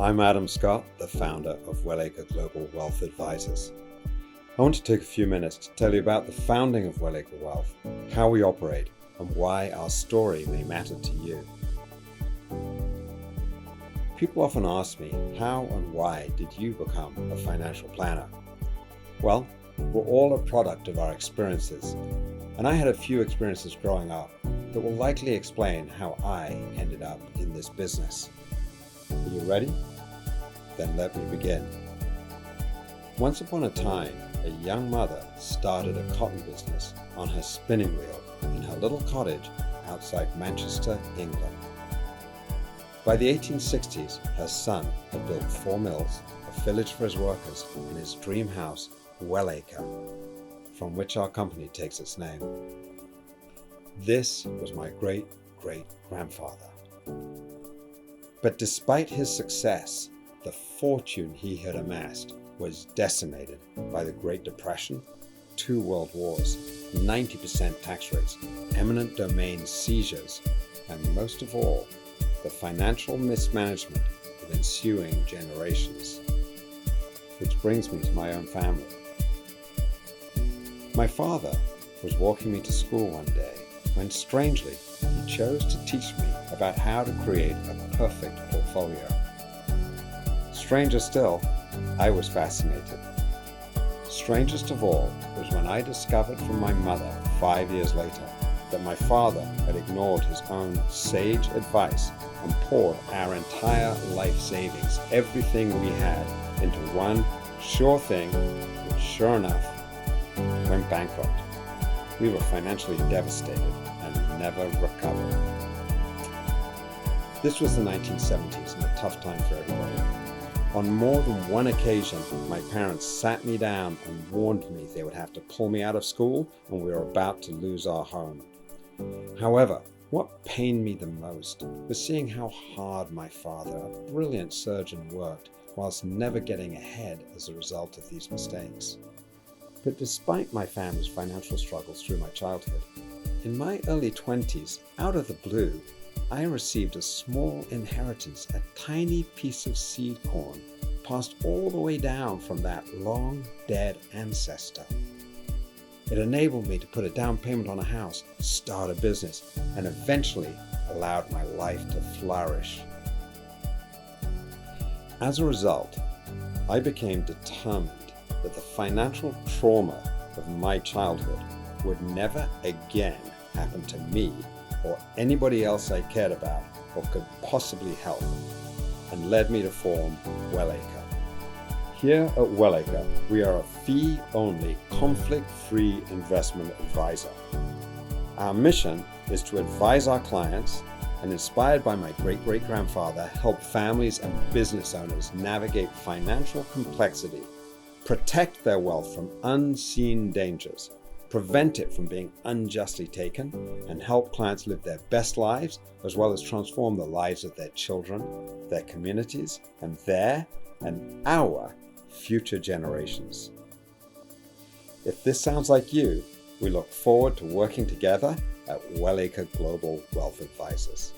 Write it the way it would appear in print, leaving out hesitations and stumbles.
I'm Adam Scott, the founder of Wellacre Global Wealth Advisors. I want to take a few minutes to tell you about the founding of Wellacre Wealth, how we operate, and why our story may matter to you. People often ask me, how and why did you become a financial planner? Well, we're all a product of our experiences, and I had a few experiences growing up that will likely explain how I ended up in this business. Are you ready? Then let me begin. Once upon a time, a young mother started a cotton business on her spinning wheel in her little cottage outside Manchester, England. By the 1860s, her son had built 4 mills, a village for his workers, and his dream house, Wellacre, from which our company takes its name. This was my great-great-grandfather. But despite his success, the fortune he had amassed was decimated by the Great Depression, 2 world wars, 90% tax rates, eminent domain seizures, and most of all, the financial mismanagement of ensuing generations. Which brings me to my own family. My father was walking me to school one day when, strangely, he chose to teach me about how to create a perfect portfolio. Stranger still, I was fascinated. Strangest of all was when I discovered from my mother 5 years later that my father had ignored his own sage advice and poured our entire life savings, everything we had, into one sure thing, which sure enough went bankrupt. We were financially devastated and never recovered. This was the 1970s and a tough time for everybody. On more than one occasion, my parents sat me down and warned me they would have to pull me out of school and we were about to lose our home. However, what pained me the most was seeing how hard my father, a brilliant surgeon, worked whilst never getting ahead as a result of these mistakes. But despite my family's financial struggles through my childhood, in my early 20s, out of the blue, I received a small inheritance, a tiny piece of seed corn, passed all the way down from that long dead ancestor. It enabled me to put a down payment on a house, start a business, and eventually allowed my life to flourish. As a result, I became determined that the financial trauma of my childhood would never again happen to me or anybody else I cared about or could possibly help, and led me to form Wellacre. Here at Wellacre, we are a fee-only, conflict-free investment advisor. Our mission is to advise our clients and, inspired by my great-great-grandfather, help families and business owners navigate financial complexity, protect their wealth from unseen dangers, prevent it from being unjustly taken, and help clients live their best lives, as well as transform the lives of their children, their communities, and their and our future generations. If this sounds like you, we look forward to working together at Wellacre Global Wealth Advisors.